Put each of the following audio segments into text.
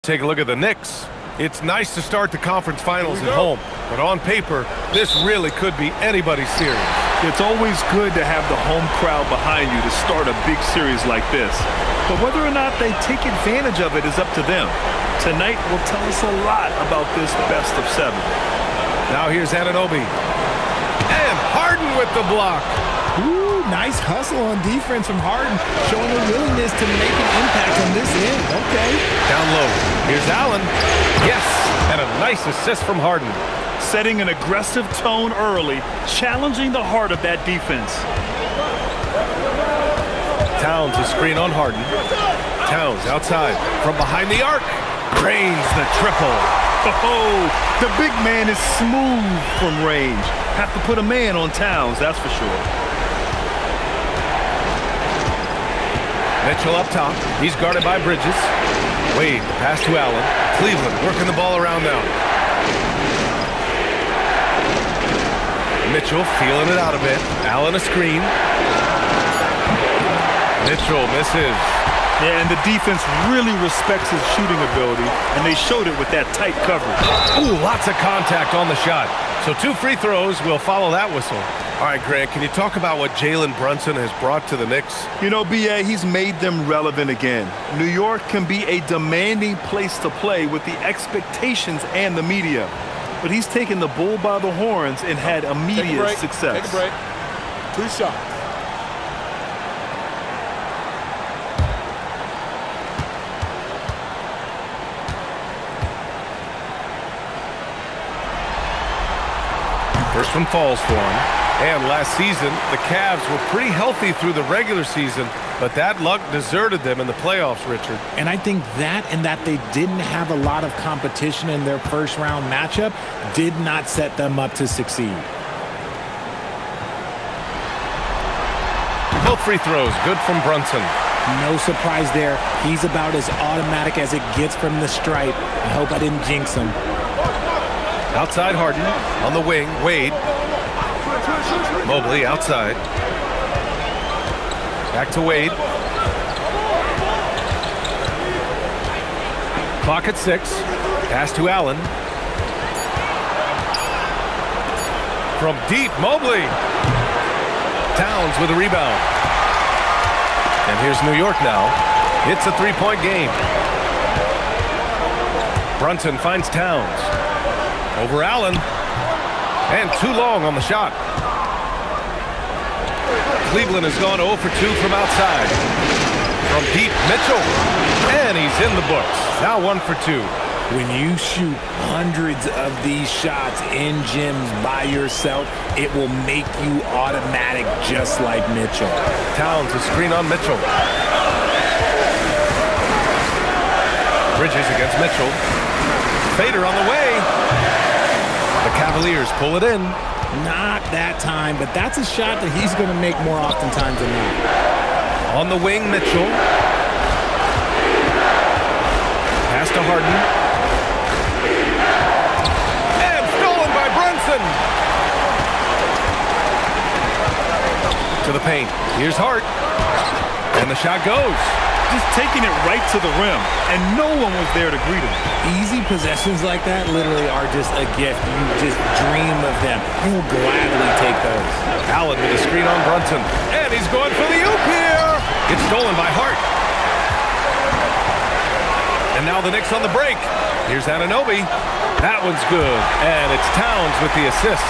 Take a look at the Knicks. It's nice to start the conference finals at home, but on paper, this really could be anybody's series. It's always good to have the home crowd behind you to start a big series like this. But whether or not they take advantage of it is up to them. Tonight will tell us a lot about this best of 7. Now here's Anunoby. And Harden with the block. Ooh, nice hustle on defense from Harden, showing a willingness to make an impact on this end. Okay. Down low. Here's Allen. Yes, and a nice assist from Harden. Setting an aggressive tone early, challenging the heart of that defense. Towns a screen on Harden. Towns outside from behind the arc. Drains the triple. Oh, the big man is smooth from range. Have to put a man on Towns, that's for sure. Mitchell up top. He's guarded by Bridges. Wade, the pass to Allen. Cleveland working the ball around now. Mitchell feeling it out a bit. Allen a screen. Mitchell misses. Yeah, and the defense really respects his shooting ability, and they showed it with that tight coverage. Ooh, lots of contact on the shot. So 2 free throws will follow that whistle. All right, Grant, can you talk about what Jalen Brunson has brought to the Knicks? You know, B.A., he's made them relevant again. New York can be a demanding place to play with the expectations and the media. But he's taken the bull by the horns and had immediate success. Take a break. 2 shots. First one falls for him. And last season, the Cavs were pretty healthy through the regular season, but that luck deserted them in the playoffs, Richard. And I think that and that they didn't have a lot of competition in their first-round matchup did not set them up to succeed. Both free throws, good from Brunson. No surprise there. He's about as automatic as it gets from the stripe. I hope I didn't jinx him. Outside Harden, on the wing, Wade. Mobley outside. Back to Wade. Clock at 6. Pass to Allen. From deep, Mobley. Towns with a rebound. And here's New York now. It's a 3-point game. Brunson finds Towns. Over Allen. And too long on the shot. Cleveland has gone 0 for 2 from outside. From deep, Mitchell. And he's in the books. Now 1 for 2. When you shoot hundreds of these shots in gyms by yourself, it will make you automatic just like Mitchell. Towns a screen on Mitchell. Bridges against Mitchell. Fader on the way. The Cavaliers pull it in. Not that time, but that's a shot that he's going to make more oftentimes than not. On the wing, Mitchell. Pass to Harden. And stolen by Brunson. To the paint. Here's Hart. And the shot goes. Just taking it right to the rim, and no one was there to greet him. Easy possessions like that literally are just a gift. You just dream of them. You'll gladly take those. Allen with a screen on Brunson. And he's going for the oop here. It's stolen by Hart. And now the Knicks on the break. Here's Anunoby. That one's good. And it's Towns with the assist.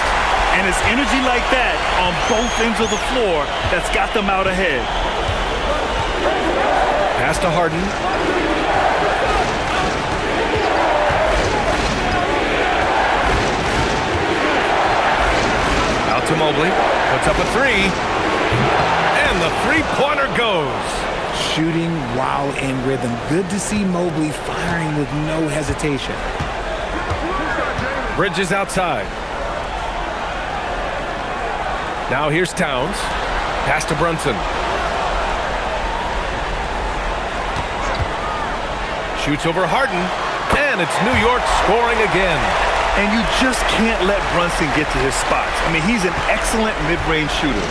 And it's energy like that on both ends of the floor that's got them out ahead. Pass to Harden. Out to Mobley. Puts up a 3. And the three-pointer goes. Shooting while in rhythm. Good to see Mobley firing with no hesitation. Bridges outside. Now here's Towns. Pass to Brunson. Shoots over Harden, and it's New York scoring again. And you just can't let Brunson get to his spots. I mean, he's an excellent mid-range shooter.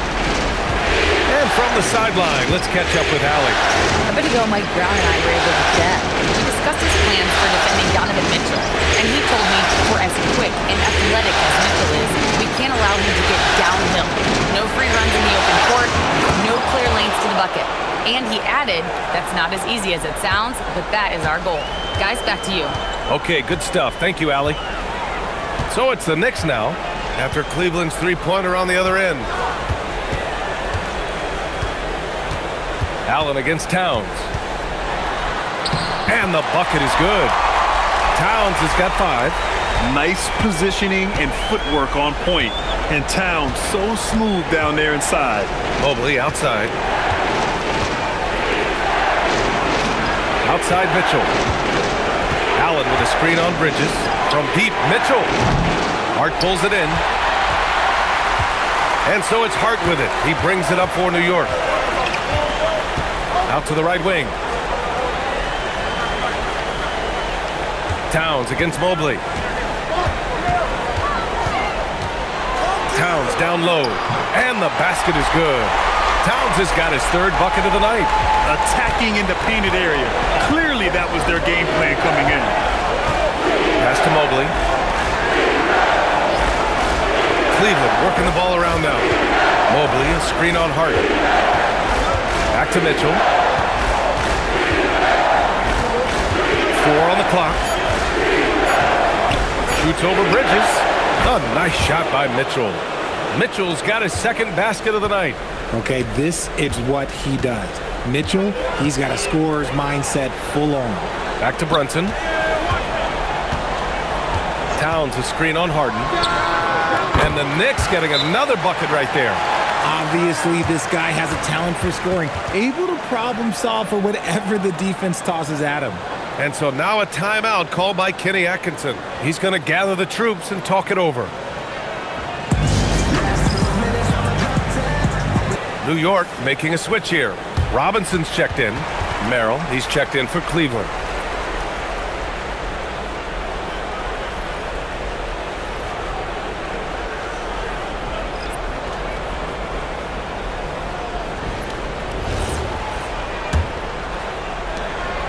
And from the sideline, let's catch up with Allie. A bit ago, Mike Brown and I were able to chat. He discussed his plans for defending Donovan Mitchell, and he told me, for as quick and athletic as Mitchell is, we can't allow him to get downhill. No free runs in the open court, no clear lanes to the bucket. And he added, that's not as easy as it sounds, but that is our goal. Guys, back to you. Okay, good stuff. Thank you, Allie. So it's the Knicks now, after Cleveland's three-pointer on the other end. Allen against Towns. And the bucket is good. Towns has got 5. Nice positioning and footwork on point. And Towns so smooth down there inside. Mobley outside. Outside Mitchell. Allen with a screen on Bridges. From deep, Mitchell. Hart pulls it in. And so it's Hart with it. He brings it up for New York. Out to the right wing. Towns against Mobley. Towns down low. And the basket is good. Towns has got his 3rd bucket of the night. Attacking in the painted area. Clearly that was their game plan coming in. Pass to Mobley. Cleveland working the ball around now. Mobley, a screen on Hart. Back to Mitchell. 4 on the clock. Shoots over Bridges. A nice shot by Mitchell. Mitchell's got his 2nd basket of the night. Okay, this is what he does. Mitchell, he's got a scorer's mindset full on. Back to Brunson. Towns a screen on Harden. And the Knicks getting another bucket right there. Obviously, this guy has a talent for scoring, able to problem solve for whatever the defense tosses at him. And so now a timeout called by Kenny Atkinson. He's going to gather the troops and talk it over. New York making a switch here. Robinson's checked in. Merrill, he's checked in for Cleveland.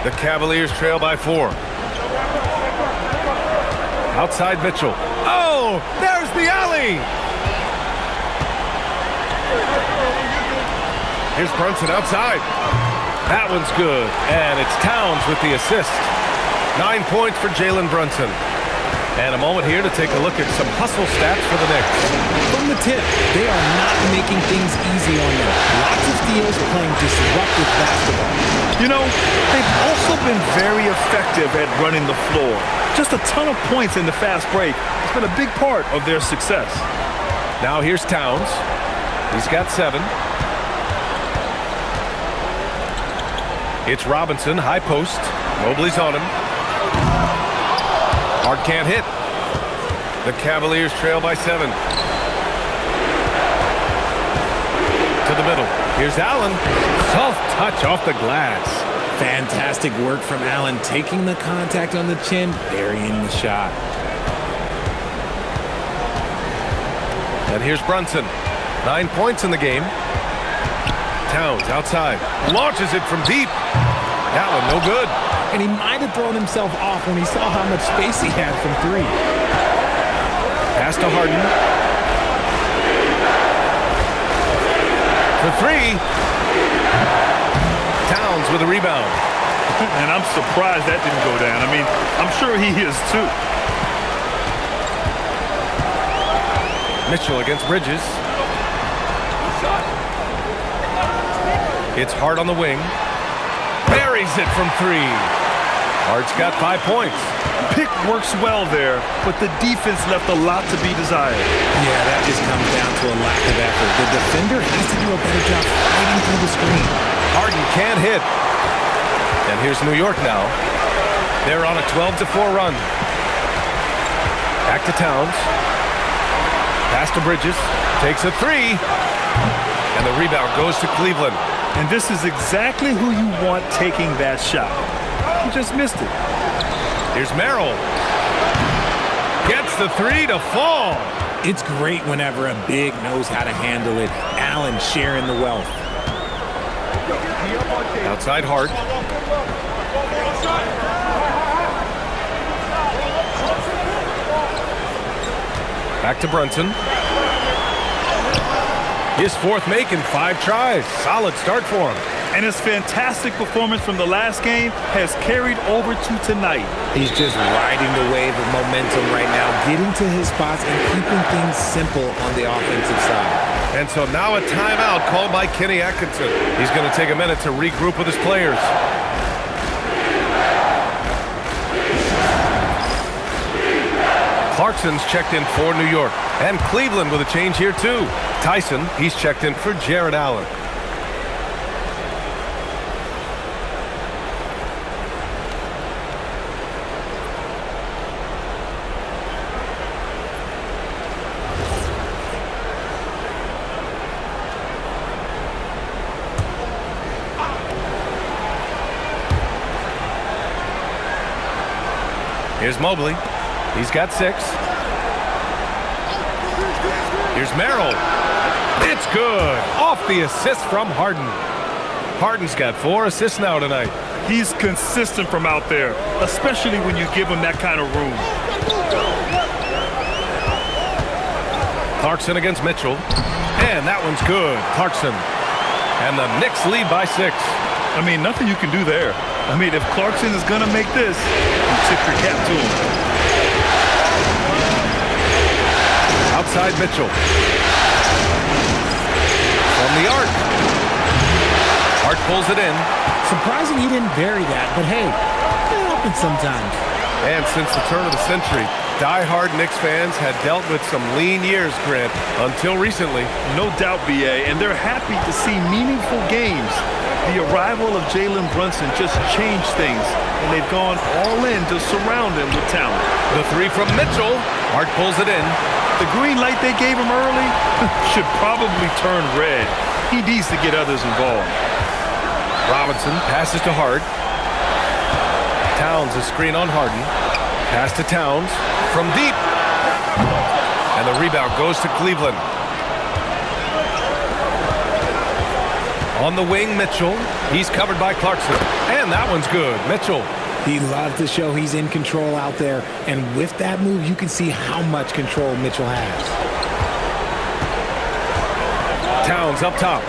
The Cavaliers trail by 4. Outside Mitchell. Oh, there's the alley. Here's Brunson outside. That one's good. And it's Towns with the assist. 9 points for Jalen Brunson. And a moment here to take a look at some hustle stats for the Knicks. From the tip, they are not making things easy on them. Lots of steals, playing disruptive basketball. You know, they've also been very effective at running the floor. Just a ton of points in the fast break. It's been a big part of their success. Now here's Towns. He's got 7. It's Robinson, high post. Mobley's on him. Hart can't hit. The Cavaliers trail by 7. To the middle. Here's Allen. Soft touch off the glass. Fantastic work from Allen, taking the contact on the chin, burying the shot. And here's Brunson. 9 points in the game. Towns outside. Launches it from deep. That one no good. And he might have thrown himself off when he saw how much space he had from 3. Pass to Harden. For 3. Towns with a rebound. And I'm surprised that didn't go down. I mean, I'm sure he is too. Mitchell against Bridges. It's Hart on the wing. Buries it from 3. Hart's got 5 points. Pick works well there, but the defense left a lot to be desired. Yeah, that just comes down to a lack of effort. The defender has to do a better job fighting through the screen. Harden can't hit. And here's New York now. They're on a 12-4 run. Back to Towns. Pass to Bridges. Takes a 3. And the rebound goes to Cleveland. And this is exactly who you want taking that shot. He just missed it. Here's Merrill. Gets the 3 to fall. It's great whenever a big knows how to handle it. Allen sharing the wealth. Outside Hart. Back to Brunson. His fourth make in 5 tries. Solid start for him. And his fantastic performance from the last game has carried over to tonight. He's just riding the wave of momentum right now, getting to his spots and keeping things simple on the offensive side. And so now a timeout called by Kenny Atkinson. He's going to take a minute to regroup with his players. Clarkson's checked in for New York. And Cleveland with a change here too. Tyson, he's checked in for Jared Allen. Here's Mobley. He's got 6. Here's Merrill. It's good. Off the assist from Harden. Harden's got 4 assists now tonight. He's consistent from out there, especially when you give him that kind of room. Clarkson against Mitchell. And that one's good. Clarkson. And the Knicks lead by 6. I mean, nothing you can do there. I mean, if Clarkson is going to make this, you tip your cap to him. Outside Mitchell. From the arc. Hart pulls it in. Surprising he didn't bury that, but hey, it happens sometimes. And since the turn of the century, die-hard Knicks fans had dealt with some lean years, Grant, until recently. No doubt, BA, and they're happy to see meaningful games. The arrival of Jalen Brunson just changed things, and they've gone all in to surround him with talent. The 3 from Mitchell. Hart pulls it in. The green light they gave him early should probably turn red. He needs to get others involved. Robinson passes to Hart. Towns a screen on Harden. Pass to Towns from deep. And the rebound goes to Cleveland. On the wing, Mitchell. He's covered by Clarkson. And that one's good. Mitchell. He loves to show he's in control out there. And with that move, you can see how much control Mitchell has. Towns up top.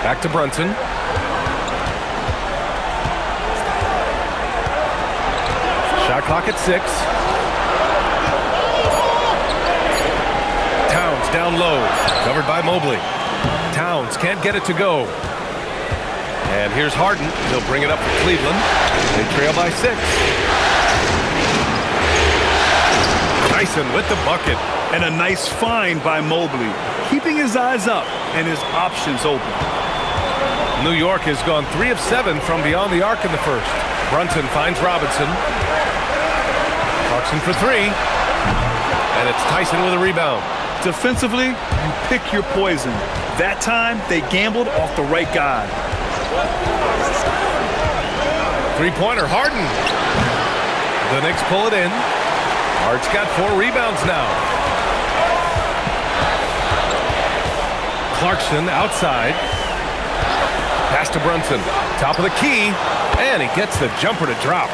Back to Brunson. Shot clock at 6. Towns down low. Covered by Mobley. Towns can't get it to go. And here's Harden. He'll bring it up for Cleveland. They trail by 6. Tyson with the bucket. And a nice find by Mobley, keeping his eyes up and his options open. New York has gone 3 of 7 from beyond the arc in the first. Brunson finds Robinson. Clarkson for 3. And it's Tyson with a rebound. Defensively, you pick your poison. That time, they gambled off the right guy. 3-pointer, Harden. The Knicks pull it in. Hart's got 4 rebounds now. Clarkson outside. Pass to Brunson. Top of the key. And he gets the jumper to drop.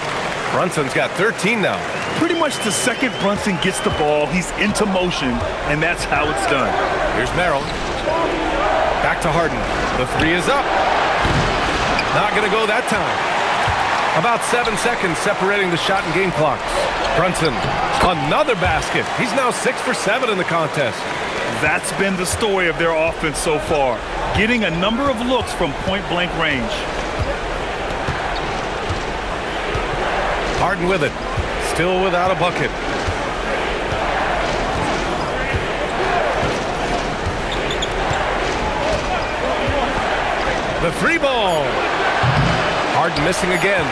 Brunson's got 13 now. Pretty much the second Brunson gets the ball, he's into motion, and that's how it's done. Here's Merrill. Back to Harden. The 3 is up. Not going to go that time. About 7 seconds separating the shot and game clocks. Brunson, another basket. He's now 6 for 7 in the contest. That's been the story of their offense so far, getting a number of looks from point-blank range. Harden with it. Still without a bucket. The 3 ball. Harden missing again.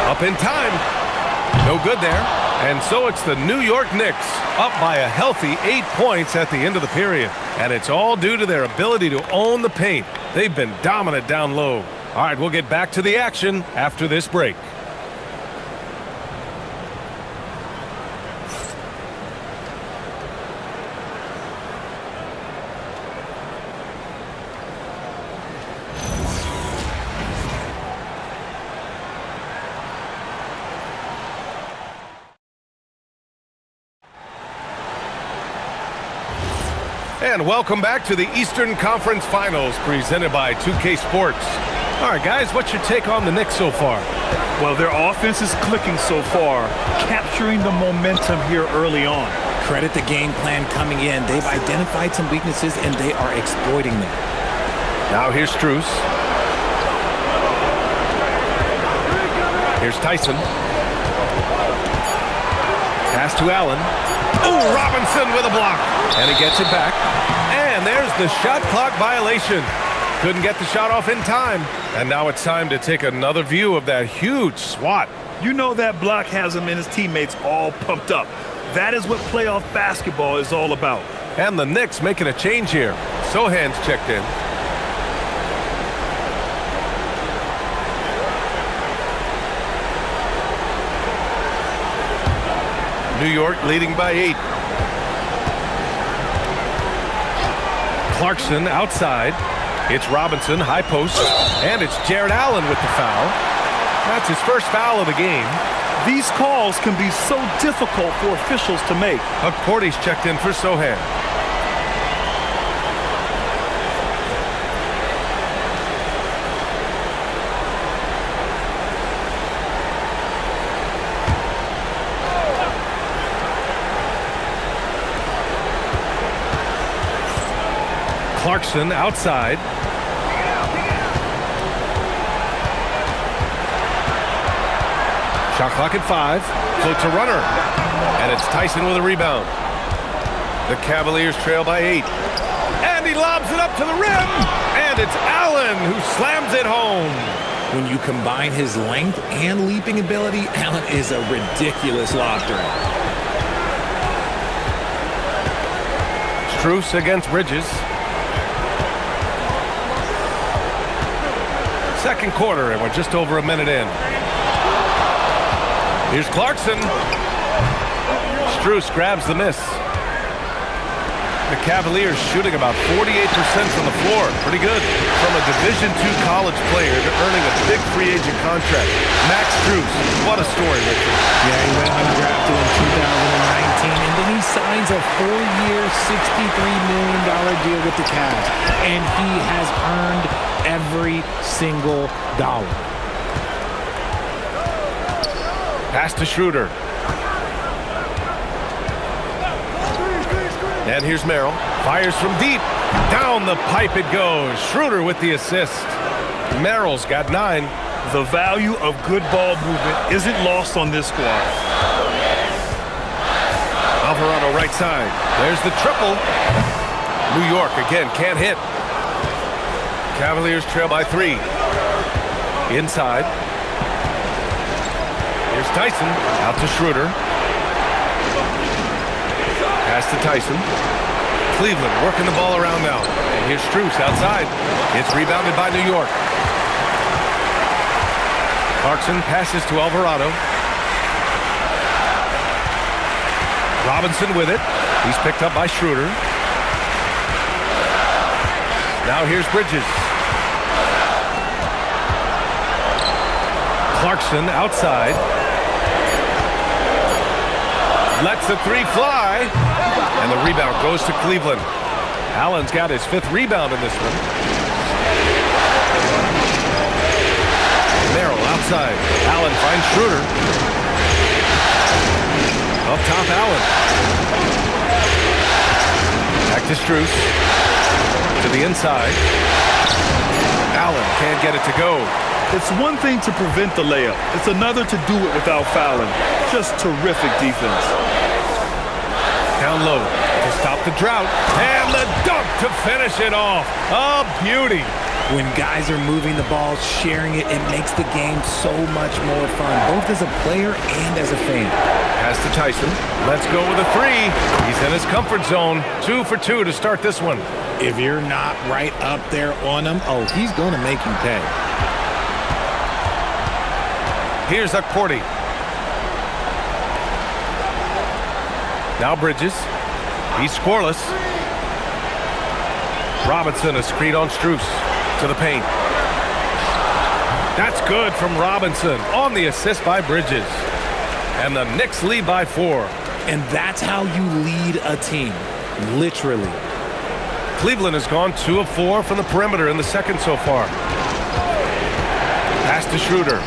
Up in time. No good there. And so it's the New York Knicks up by a healthy 8 points at the end of the period. And it's all due to their ability to own the paint. They've been dominant down low. All right, we'll get back to the action after this break. And welcome back to the Eastern Conference Finals presented by 2K Sports. All right, guys, what's your take on the Knicks so far? Well, their offense is clicking so far, capturing the momentum here early on. Credit the game plan coming in. They've identified some weaknesses, and they are exploiting them. Now here's Strus. Here's Tyson. Pass to Allen. Oh, Robinson with a block. And he gets it back. And there's the shot clock violation. Couldn't get the shot off in time. And now it's time to take another view of that huge swat. You know that block has him and his teammates all pumped up. That is what playoff basketball is all about. And the Knicks making a change here. Sohan's checked in. New York leading by 8. Clarkson outside. It's Robinson, high post. And it's Jared Allen with the foul. That's his first foul of the game. These calls can be so difficult for officials to make. Porty's checked in for Sohan. Clarkson outside. Shot clock at 5. Floats a runner. And it's Tyson with a rebound. The Cavaliers trail by 8. And he lobs it up to the rim. And it's Allen who slams it home. When you combine his length and leaping ability, Allen is a ridiculous lob threat. Strus against Bridges. Second quarter, and we're just over a minute in. Here's Clarkson. Strus grabs the miss. The Cavaliers shooting about 48% from the floor. Pretty good. From a Division II college player to earning a big free agent contract. Max Strus, what a story, Richard. Yeah, he went undrafted in 2019, and then he signs a 4-year, $63 million deal with the Cavs. And he has earned every single dollar. Pass to Schroeder. And here's Merrill. Fires from deep. Down the pipe it goes. Schroeder with the assist. Merrill's got 9. The value of good ball movement isn't lost on this squad. Alvarado right side. There's the triple. New York again can't hit. Cavaliers trail by 3. Inside. Here's Tyson. Out to Schroeder. Pass to Tyson. Cleveland working the ball around now. And here's Strus outside. It's rebounded by New York. Clarkson passes to Alvarado. Robinson with it. He's picked up by Schroeder. Now here's Bridges. Clarkson outside. Lets the 3 fly. And the rebound goes to Cleveland. Allen's got his 5th rebound in this one. Merrill outside. Allen finds Schroeder. Up top, Allen. Back to Strus. To the inside. Allen can't get it to go. It's one thing to prevent the layup. It's another to do it without fouling. Just terrific defense. Down low to stop the drought. And the dunk to finish it off. A beauty. When guys are moving the ball, sharing it, it makes the game so much more fun, both as a player and as a fan. Pass to Tyson. Let's go with a 3. He's in his comfort zone. 2 for 2 to start this one. If you're not right up there on him, oh, he's going to make you pay. Here's Porty. Now Bridges. He's scoreless. Robinson a screen on Strus to the paint. That's good from Robinson on the assist by Bridges. And the Knicks lead by 4. And that's how you lead a team, literally. Cleveland has gone 2 of 4 from the perimeter in the second so far. Pass to Schroeder.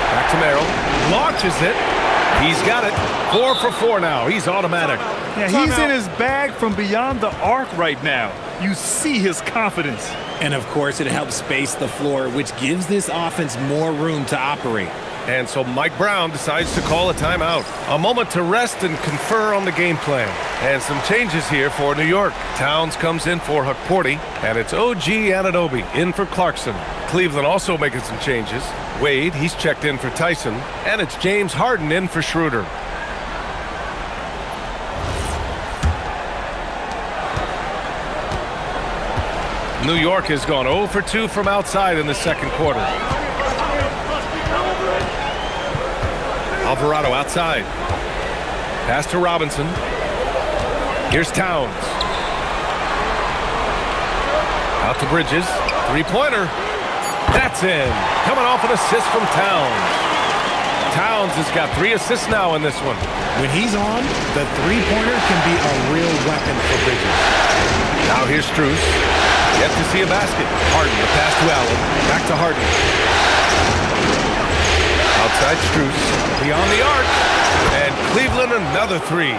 Back to Merrill. Launches it. He's got it. 4 for 4 now. He's automatic. Yeah, he's in his bag from beyond the arc right now. You see his confidence. And, of course, it helps space the floor, which gives this offense more room to operate. And so Mike Brown decides to call a timeout. A moment to rest and confer on the game plan. And some changes here for New York. Towns comes in for Hukporti, and it's OG Anunoby in for Clarkson. Cleveland also making some changes. Wade, he's checked in for Tyson, and it's James Harden in for Schroeder. New York has gone 0 for 2 from outside in the second quarter. Alvarado outside. Pass to Robinson. Here's Towns. Out to Bridges. Three-pointer. That's in. Coming off an assist from Towns. Towns has got 3 assists now in this one. When he's on, the three-pointer can be a real weapon for Bridges. Now here's Strus. Yet to see a basket. Harden, the pass to Allen. Back to Harden. Outside Strus. Beyond the arc. And Cleveland another 3.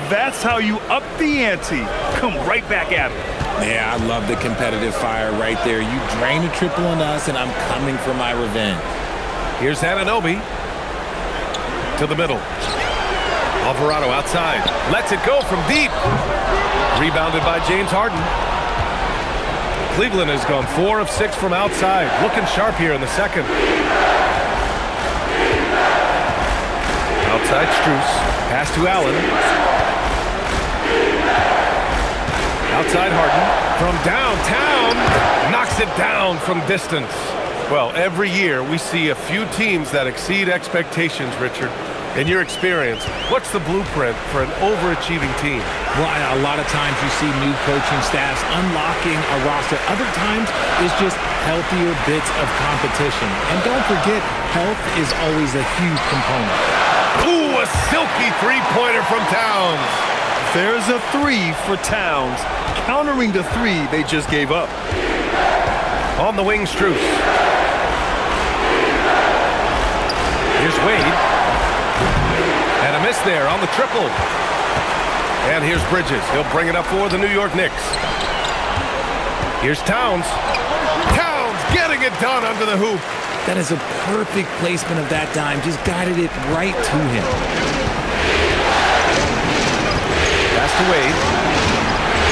That's how you up the ante. Come right back at him. Yeah, I love the competitive fire right there. You drain a triple on us, and I'm coming for my revenge. Here's Anunoby. To the middle. Alvarado outside. Lets it go from deep. Rebounded by James Harden. Cleveland has gone 4 of 6 from outside. Looking sharp here in the second. Outside Strus. Pass to Allen. Outside Harden. From downtown. Knocks it down from distance. Well, every year we see a few teams that exceed expectations, Richard. In your experience, what's the blueprint for an overachieving team? Well, a lot of times you see new coaching staffs unlocking a roster. Other times it's just healthier bits of competition. And don't forget, health is always a huge component. Ooh, a silky three-pointer from Towns. There's a 3 for Towns, countering the 3 they just gave up. On the wing, Strus. Here's Wade. And a miss there on the triple. And here's Bridges. He'll bring it up for the New York Knicks. Here's Towns. Towns getting it done under the hoop. That is a perfect placement of that dime. Just guided it right to him. Pass to Wade.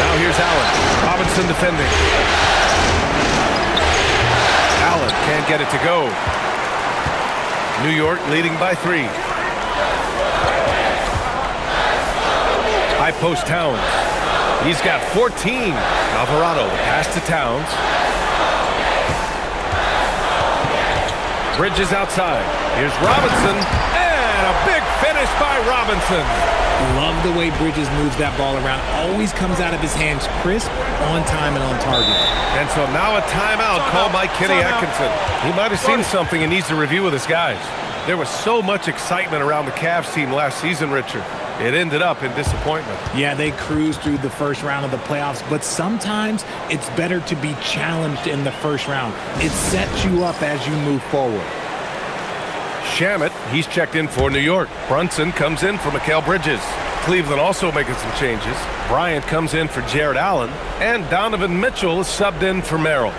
Now here's Allen. Robinson defending. Allen can't get it to go. New York leading by 3. High post Towns. He's got 14. Alvarado, pass to Towns. Bridges outside. Here's Robinson. And a big finish by Robinson. Love the way Bridges moves that ball around. Always comes out of his hands crisp, on time, and on target. And so now a timeout called by Kenny Atkinson. He might have seen something and needs to review with his guys. There was so much excitement around the Cavs team last season, Richard. It ended up in disappointment. Yeah, they cruised through the first round of the playoffs, but sometimes it's better to be challenged in the first round. It sets you up as you move forward. Shamet, he's checked in for New York. Brunson comes in for Mikal Bridges. Cleveland also making some changes. Bryant comes in for Jared Allen. And Donovan Mitchell is subbed in for Merrill.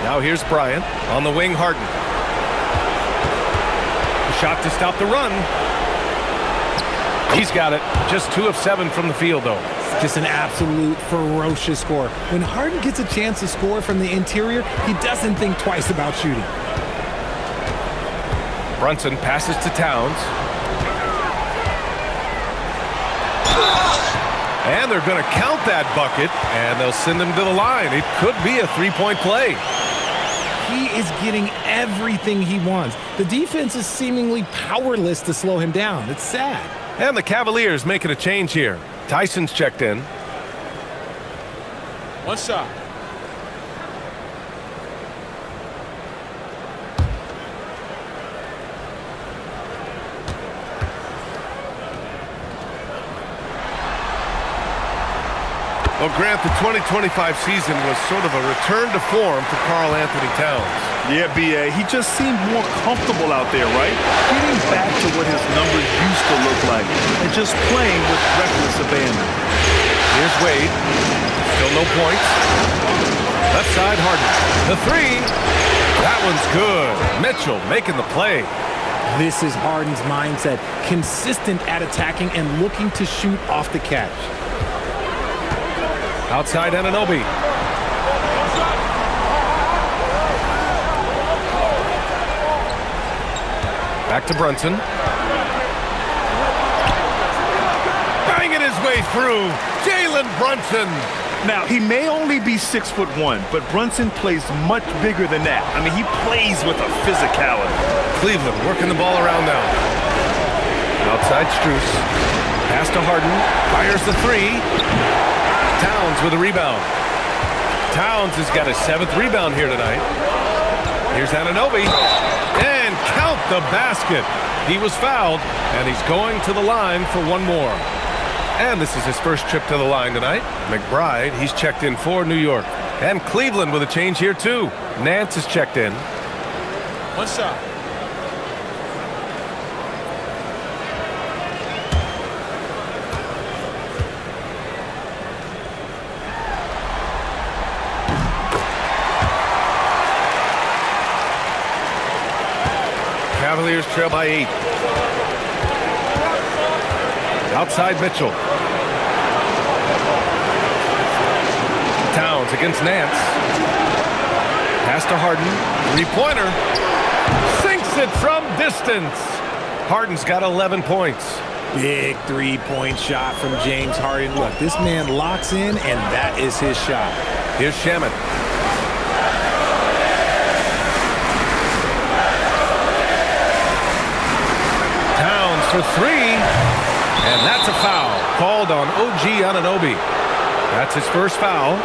Now here's Bryant. On the wing, Harden. A shot to stop the run. He's got it. Just 2 of 7 from the field, though. Just an absolute ferocious score. When Harden gets a chance to score from the interior, he doesn't think twice about shooting. Brunson passes to Towns. And they're going to count that bucket, and they'll send him to the line. It could be a three-point play. He is getting everything he wants. The defense is seemingly powerless to slow him down. It's sad. And the Cavaliers making a change here. Tyson's checked in. One shot. Well, Grant, the 2025 season was sort of a return to form for Karl Anthony Towns. Yeah, B.A., he just seemed more comfortable out there, right? Getting back to what his numbers used to look like and just playing with reckless abandon. Here's Wade. Still no points. Left side, Harden. The three. That one's good. Mitchell making the play. This is Harden's mindset. Consistent at attacking and looking to shoot off the catch. Outside Anunoby. Back to Brunson. Banging his way through. Jalen Brunson. Now, he may only be 6'1", but Brunson plays much bigger than that. I mean, he plays with a physicality. Cleveland working the ball around now. Outside Strus. Pass to Harden. Fires the three. Towns with a rebound. Towns has got his 7th rebound here tonight. Here's Anunoby. And count the basket. He was fouled, and he's going to the line for one more. And this is his first trip to the line tonight. McBride, he's checked in for New York. And Cleveland with a change here, too. Nance is checked in. One shot. Cavaliers trail by 8. Outside Mitchell. Towns against Nance. Pass to Harden. Three-pointer. Sinks it from distance. Harden's got 11 points. Big three-point shot from James Harden. Look, this man locks in, and that is his shot. Here's Shamet. Towns for three. And that's a foul called on OG Anunoby. That's his first foul.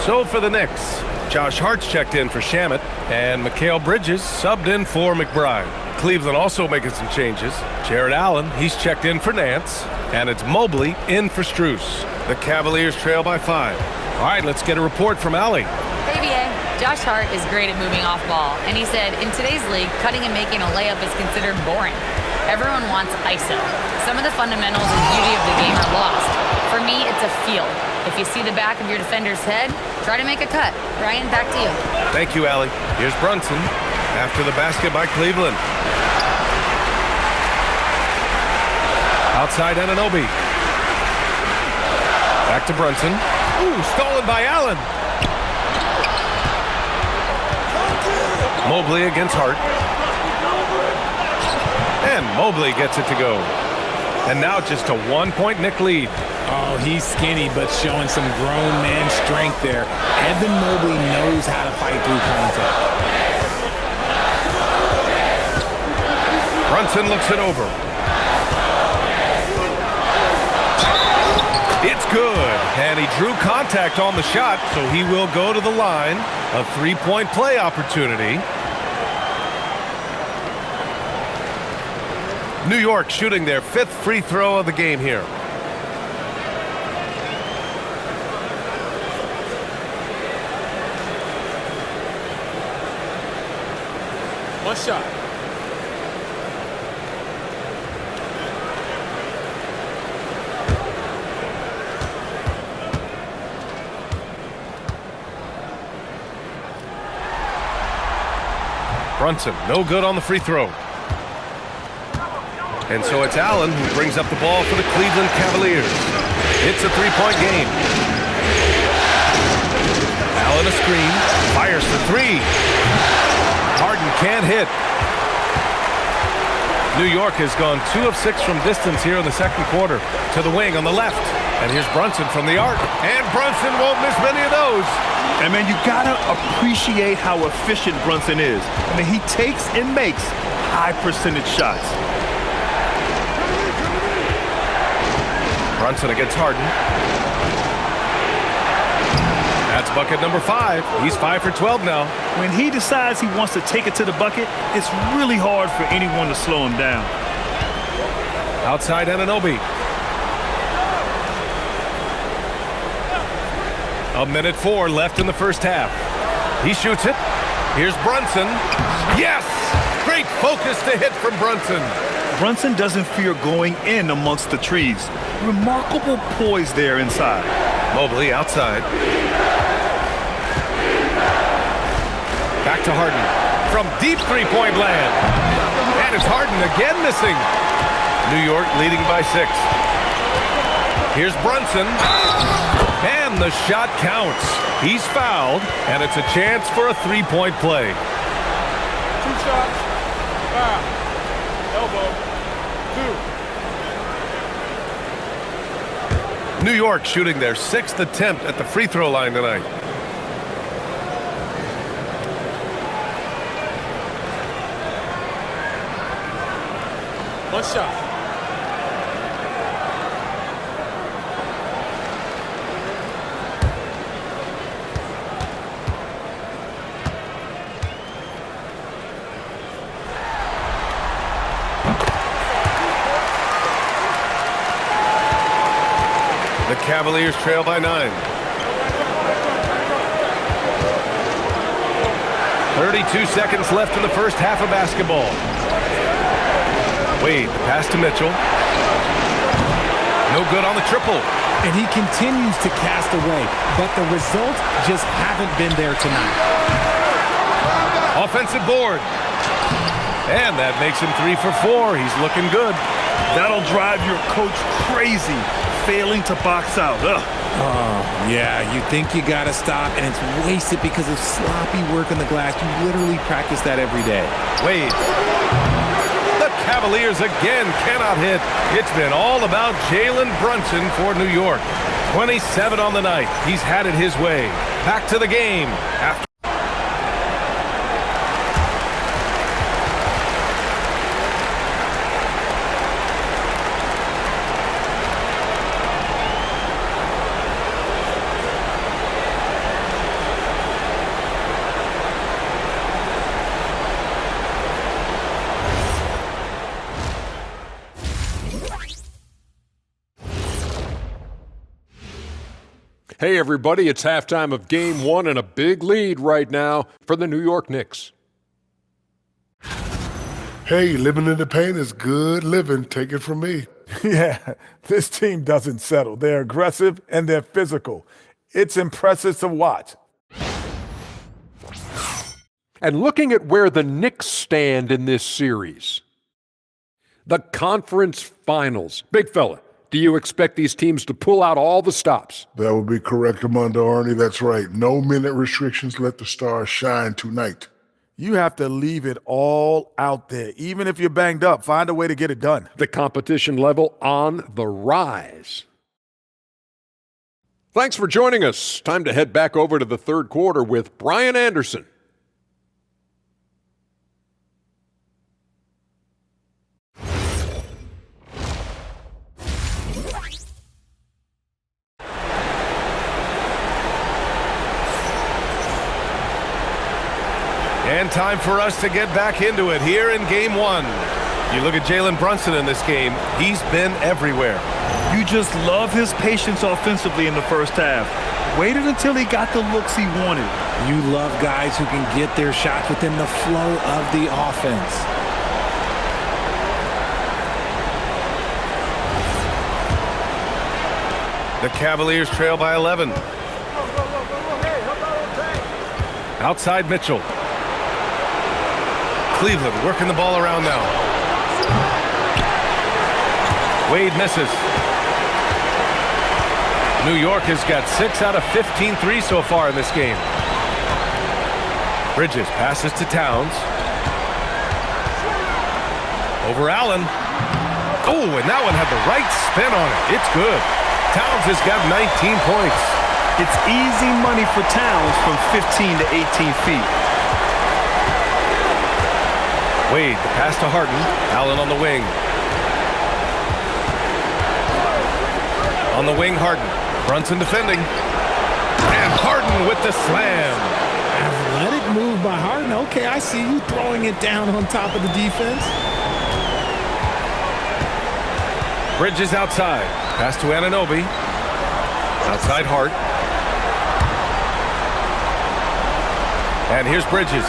So for the Knicks, Josh Hart's checked in for Shamet, and Mikal Bridges subbed in for McBride. Cleveland also making some changes. Jared Allen, he's checked in for Nance, and it's Mobley in for Strus. The Cavaliers trail by 5. All right, let's get a report from Allie. Hey, BA. Josh Hart is great at moving off ball, and he said, in today's league, cutting and making a layup is considered boring. Everyone wants ISO. Some of the fundamentals and beauty of the game are lost. For me, it's a feel. If you see the back of your defender's head, try to make a cut. Ryan, back to you. Thank you, Allie. Here's Brunson after the basket by Cleveland. Outside Anunoby. Back to Brunson. Ooh, stolen by Allen. Mobley against Hart. And Mobley gets it to go. And now just a 1-point Knick lead. Oh, he's skinny, but showing some grown man strength there. Evan Mobley knows how to fight through contact. Brunson looks it over. It's good. And he drew contact on the shot, so he will go to the line. A 3-point play opportunity. New York shooting their 5th free throw of the game here. One shot. Brunson, no good on the free throw. And so it's Allen who brings up the ball for the Cleveland Cavaliers. It's a 3-point game. Allen a screen, fires for 3. Harden can't hit. New York has gone 2 of 6 from distance here in the second quarter. To the wing on the left. And here's Brunson from the arc. And Brunson won't miss many of those. And, man, you got to appreciate how efficient Brunson is. I mean, he takes and makes high-percentage shots. Brunson against Harden. That's bucket number 5. He's 5 for 12 now. When he decides he wants to take it to the bucket, it's really hard for anyone to slow him down. Outside Anunoby. A minute 4 left in the first half. He shoots it. Here's Brunson. Yes! Great focus to hit from Brunson. Brunson doesn't fear going in amongst the trees. Remarkable poise there inside. Mobley outside. Back to Harden. From deep three-point land. And it's Harden again missing. New York leading by 6. Here's Brunson. And the shot counts. He's fouled, and it's a chance for a three-point play. 2 shots. Foul. Elbow. 2. New York shooting their 6th attempt at the free throw line tonight. One shot. The Cavaliers trail by 9. 32 seconds left in the first half of basketball. Wade, the pass to Mitchell. No good on the triple. And he continues to cast away, but the results just haven't been there tonight. Offensive board. And that makes him 3 for 4. He's looking good. That'll drive your coach crazy, failing to box out. Ugh. Oh, yeah, you think you got to stop, and it's wasted because of sloppy work on the glass. You literally practice that every day. Wade. The Cavaliers again cannot hit. It's been all about Jalen Brunson for New York. 27 on the night. He's had it his way. Back to the game. After Hey, everybody, it's halftime of Game 1 and a big lead right now for the New York Knicks. Hey, living in the paint is good living. Take it from me. Yeah, this team doesn't settle. They're aggressive and they're physical. It's impressive to watch. And looking at where the Knicks stand in this series, the conference finals. Big fella, do you expect these teams to pull out all the stops? That would be correct, Armando Arnie. That's right. No minute restrictions. Let the stars shine tonight. You have to leave it all out there. Even if you're banged up, find a way to get it done. The competition level on the rise. Thanks for joining us. Time to head back over to the third quarter with Brian Anderson. And time for us to get back into it here in Game 1. You look at Jalen Brunson in this game, he's been everywhere. You just love his patience offensively in the first half. Waited until he got the looks he wanted. You love guys who can get their shots within the flow of the offense. The Cavaliers trail by 11. Outside Mitchell. Cleveland working the ball around now. Wade misses. New York has got 6 out of 15 threes so far in this game. Bridges passes to Towns. Over Allen. Oh, and that one had the right spin on it. It's good. Towns has got 19 points. It's easy money for Towns from 15 to 18 feet. Wade, the pass to Harden. Allen on the wing. On the wing, Harden. Brunson defending. And Harden with the slam. Athletic move by Harden. Okay, I see you throwing it down on top of the defense. Bridges outside. Pass to Anunoby. Outside Hart. And here's Bridges.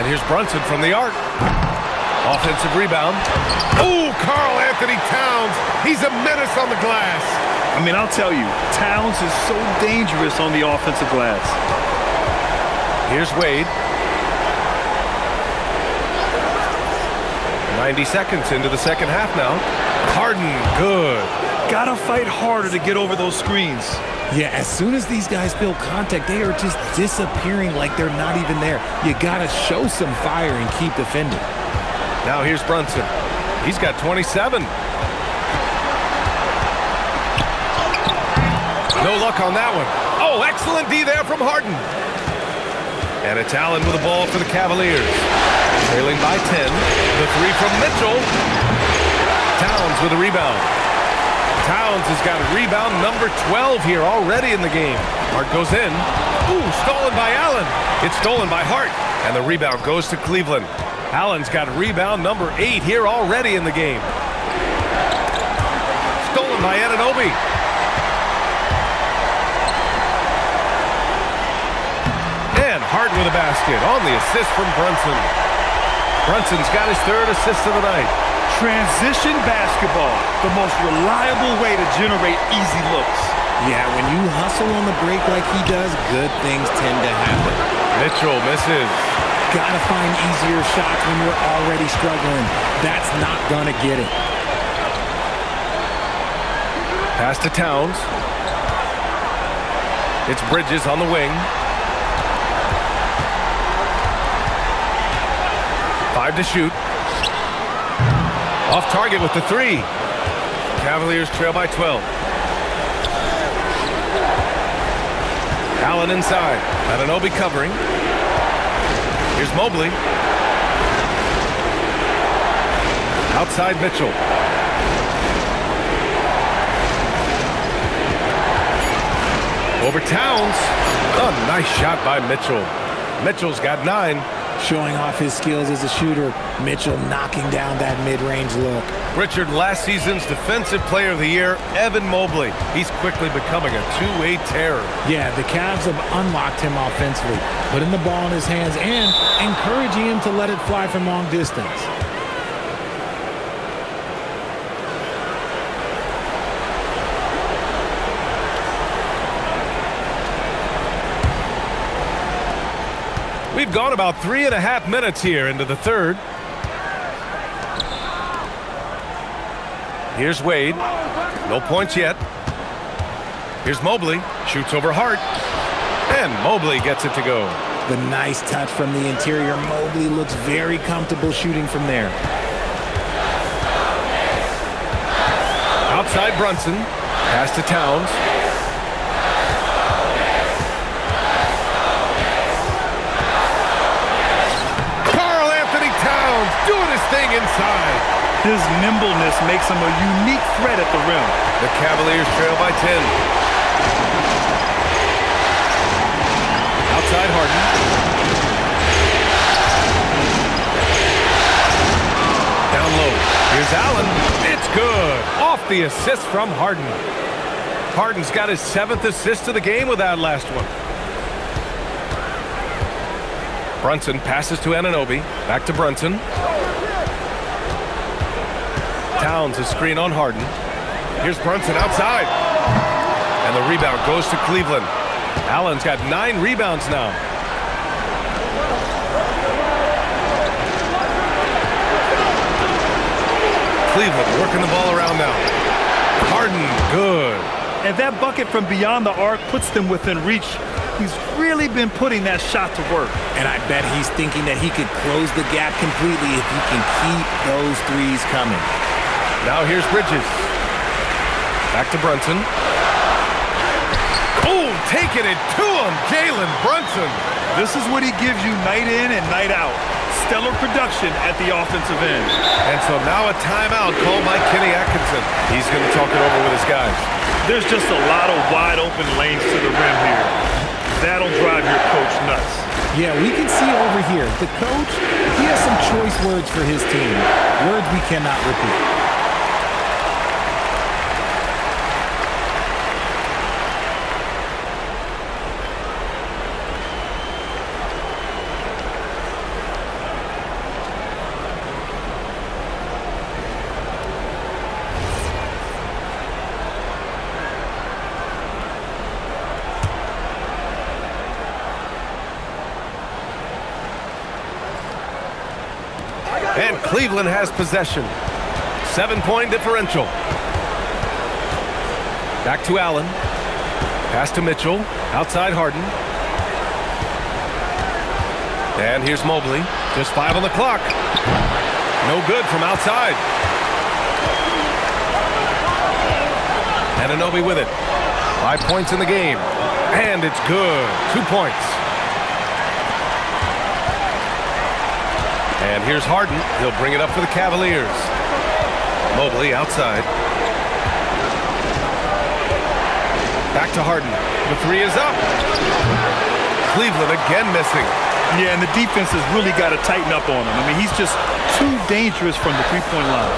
And here's Brunson from the arc. Offensive rebound. Oh, Karl Anthony Towns. He's a menace on the glass. I mean, I'll tell you, Towns is so dangerous on the offensive glass. Here's Wade. 90 seconds into the second half now. Harden, good. Gotta fight harder to get over those screens. Yeah, as soon as these guys feel contact, they are just disappearing like they're not even there. You gotta show some fire and keep defending. Now here's Brunson. He's got 27. No luck on that one. Oh, excellent D there from Harden. And it's Allen with the ball for the Cavaliers. Trailing by 10. The three from Mitchell. Towns with a rebound. Towns has got rebound number 12 here already in the game. Hart goes in. Ooh, stolen by Allen. It's stolen by Hart. And the rebound goes to Cleveland. Allen's got rebound number 8 here already in the game. Stolen by Anunoby. And Hart with a basket on the assist from Brunson. Brunson's got his third assist of the night. Transition basketball, the most reliable way to generate easy looks. Yeah, when you hustle on the break like he does, good things tend to happen. Mitchell misses. Gotta find easier shots when you're already struggling. That's not gonna get it. Pass to Towns. It's Bridges on the wing. 5 to shoot. Off target with the three. Cavaliers trail by 12. Allen inside. Anunoby covering. Here's Mobley. Outside Mitchell. Over Towns. Oh, nice shot by Mitchell. Mitchell's got 9. Showing off his skills as a shooter. Mitchell knocking down that mid-range look. Richard, last season's Defensive Player of the Year, Evan Mobley. He's quickly becoming a two-way terror. Yeah, the Cavs have unlocked him offensively, putting the ball in his hands and encouraging him to let it fly from long distance. We've gone about 3.5 minutes here into the third. Here's Wade. No points yet. Here's Mobley. Shoots over Hart. And Mobley gets it to go. The nice touch from the interior. Mobley looks very comfortable shooting from there. Outside Brunson. Pass to Towns. Doing his thing inside. His nimbleness makes him a unique threat at the rim. The Cavaliers trail by 10. Outside Harden. Down low. Here's Allen. It's good. Off the assist from Harden. Harden's got his 7th assist of the game with that last one. Brunson passes to Anunoby. Back to Brunson. Towns a screen on Harden. Here's Brunson outside. And the rebound goes to Cleveland. Allen's got 9 rebounds now. Cleveland working the ball around now. Harden, good. And that bucket from beyond the arc puts them within reach He's really been putting that shot to work. And I bet he's thinking that he could close the gap completely if he can keep those threes coming. Now here's Bridges. Back to Brunson. Oh, taking it to him, Jalen Brunson. This is what he gives you night in and night out. Stellar production at the offensive end. And so now a timeout called by Kenny Atkinson. He's going to talk it over with his guys. There's just a lot of wide open lanes to the rim here. That'll drive your coach nuts. Yeah, we can see over here, the coach, he has some choice words for his team. Words we cannot repeat. And Cleveland has possession. 7-point differential. Back to Allen. Pass to Mitchell. Outside Harden. And here's Mobley. Just 5 on the clock. No good from outside. Anunoby with it. 5 points in the game. And it's good. 2 points. And here's Harden. He'll bring it up for the Cavaliers. Mobley outside. Back to Harden. The three is up. Cleveland again missing. Yeah, and the defense has really got to tighten up on him. I mean, he's just too dangerous from the three-point line.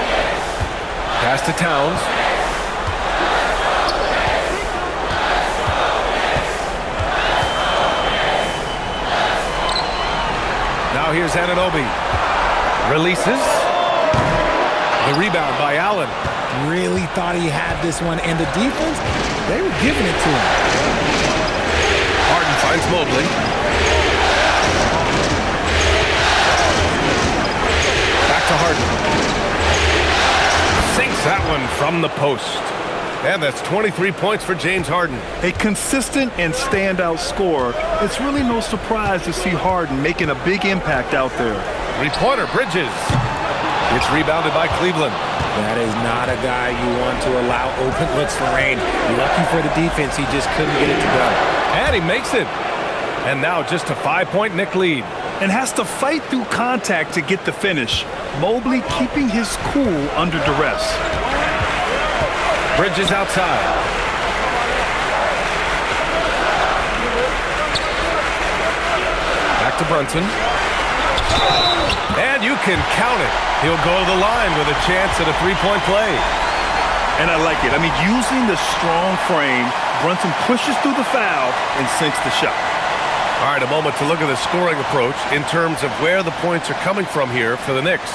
Pass to Towns. Now here's Anunoby. Releases. The rebound by Allen. Really thought he had this one, and the defense, they were giving it to him. Harden finds Mobley. Back to Harden. Sinks that one from the post. And that's 23 points for James Harden. A consistent and standout scorer. It's really no surprise to see Harden making a big impact out there. Three-pointer, Bridges. It's rebounded by Cleveland. That is not a guy you want to allow open looks for rain. Lucky for the defense, he just couldn't get it to go. And he makes it. And now just a 5-point Knick lead. And has to fight through contact to get the finish. Mobley keeping his cool under duress. Bridges outside. Back to Brunson. And you can count it. He'll go to the line with a chance at a three-point play. And I like it. I mean, using the strong frame, Brunson pushes through the foul and sinks the shot. All right, a moment to look at the scoring approach in terms of where the points are coming from here for the Knicks.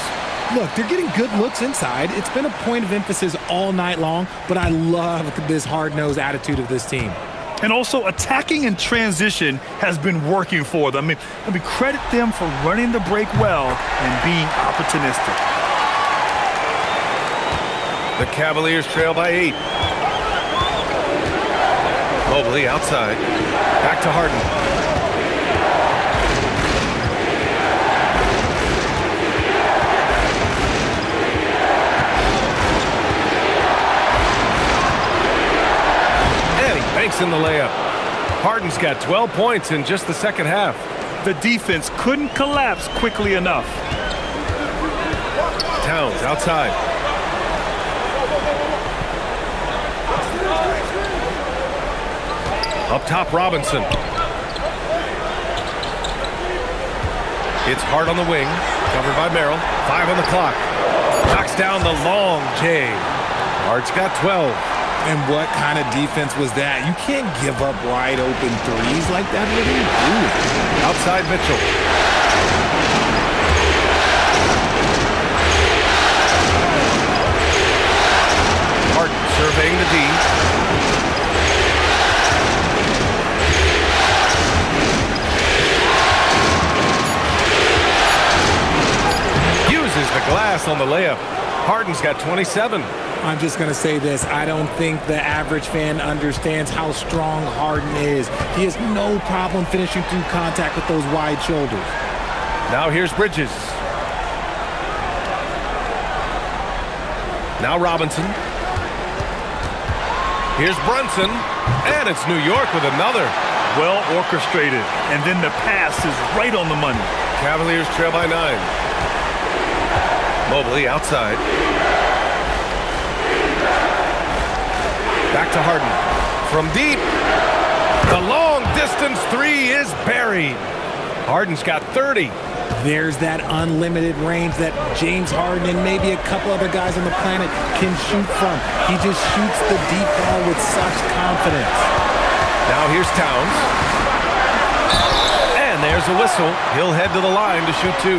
Look, they're getting good looks inside. It's been a point of emphasis all night long, but I love this hard-nosed attitude of this team. And also attacking in transition has been working for them. I mean, credit them for running the break well and being opportunistic. The Cavaliers trail by 8. Mobley outside. Back to Harden. Banks in the layup. Harden's got 12 points in just the second half. The defense couldn't collapse quickly enough. Towns outside. Up top, Robinson. It's Hart on the wing, covered by Merrill. 5 on the clock. Knocks down the long J. Hart's got 12. And what kind of defense was that? You can't give up wide open threes like that. What are you doing? Outside Mitchell. Harden surveying the D. Uses the glass on the layup. Harden's got 27. I'm just going to say this. I don't think the average fan understands how strong Harden is. He has no problem finishing through contact with those wide shoulders. Now here's Bridges. Now Robinson. Here's Brunson. And it's New York with another. Well orchestrated. And then the pass is right on the money. Cavaliers trail by 9. Mobley outside. Back to Harden. From deep. The long distance three is buried. Harden's got 30. There's that unlimited range that James Harden and maybe a couple other guys on the planet can shoot from. He just shoots the deep ball with such confidence. Now here's Towns. And there's a whistle. He'll head to the line to shoot 2.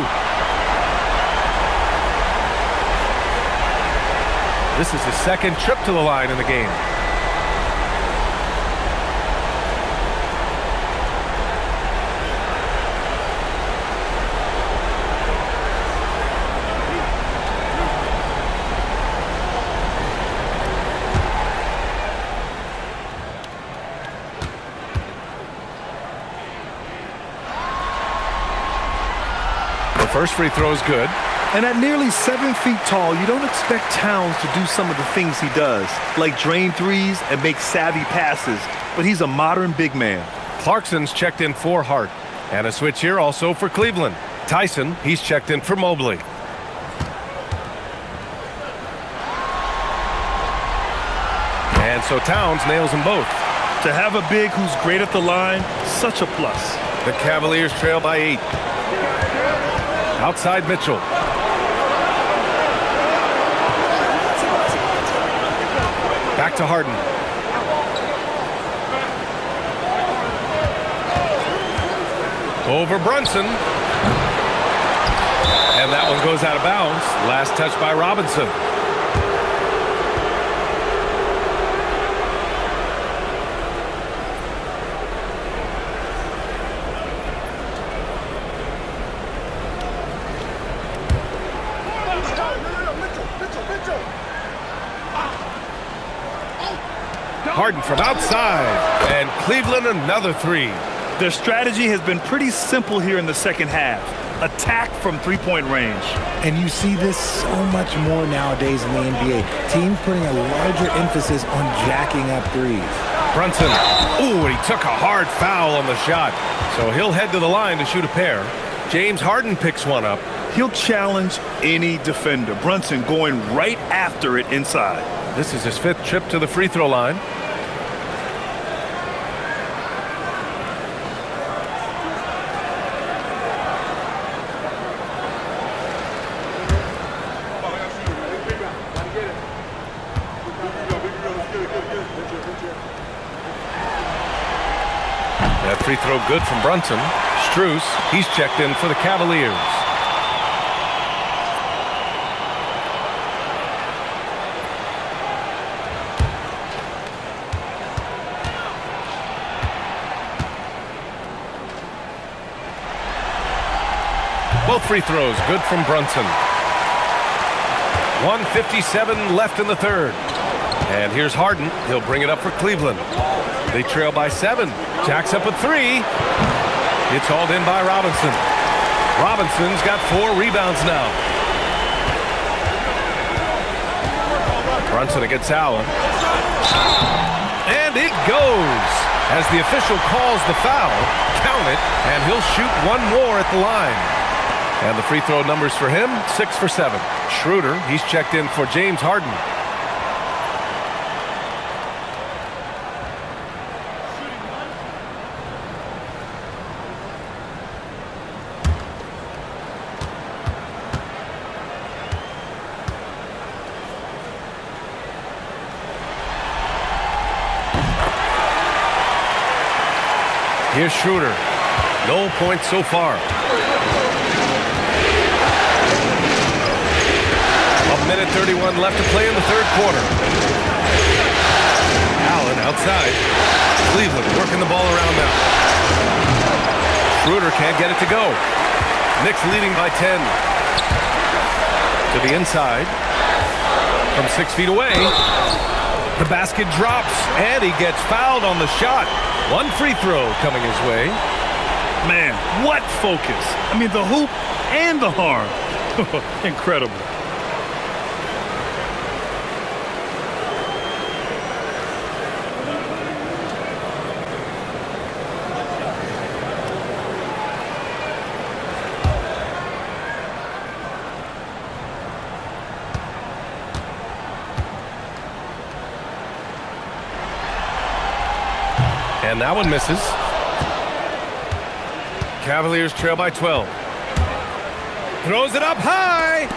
This is his second trip to the line in the game. First free throw is good. And at nearly 7 feet tall, you don't expect Towns to do some of the things he does, like drain threes and make savvy passes, but he's a modern big man. Clarkson's checked in for Hart. And a switch here also for Cleveland. Tyson, he's checked in for Mobley. And so Towns nails them both. To have a big who's great at the line, such a plus. The Cavaliers trail by 8. Outside Mitchell. Back to Harden. Over Brunson. And that one goes out of bounds. Last touch by Robinson. Harden from outside, and Cleveland another 3. Their strategy has been pretty simple here in the second half. Attack from three-point range. And you see this so much more nowadays in the NBA. Teams putting a larger emphasis on jacking up threes. Brunson, ooh, and he took a hard foul on the shot. So he'll head to the line to shoot a pair. James Harden picks one up. He'll challenge any defender. Brunson going right after it inside. This is his 5th trip to the free throw line. That free throw good from Brunson. Strus, he's checked in for the Cavaliers. Both free throws good from Brunson. 1:57 left in the third. And here's Harden. He'll bring it up for Cleveland. They trail by 7. Jacks up a 3. It's hauled in by Robinson. Robinson's got 4 rebounds now. Brunson against Allen. And it goes. As the official calls the foul, count it, and he'll shoot one more at the line. And the free throw numbers for him, 6 for 7. Schroeder, he's checked in for James Harden. Here's Schroeder. No points so far. A minute 31 left to play in the third quarter. Allen outside. Cleveland working the ball around now. Schroeder can't get it to go. Knicks leading by 10. To the inside. from 6 feet away. The basket drops, and he gets fouled on the shot. One free throw coming his way. Man, what focus. I mean, the hoop and the harm. Incredible. And that one misses. Cavaliers trail by 12. Throws it up high.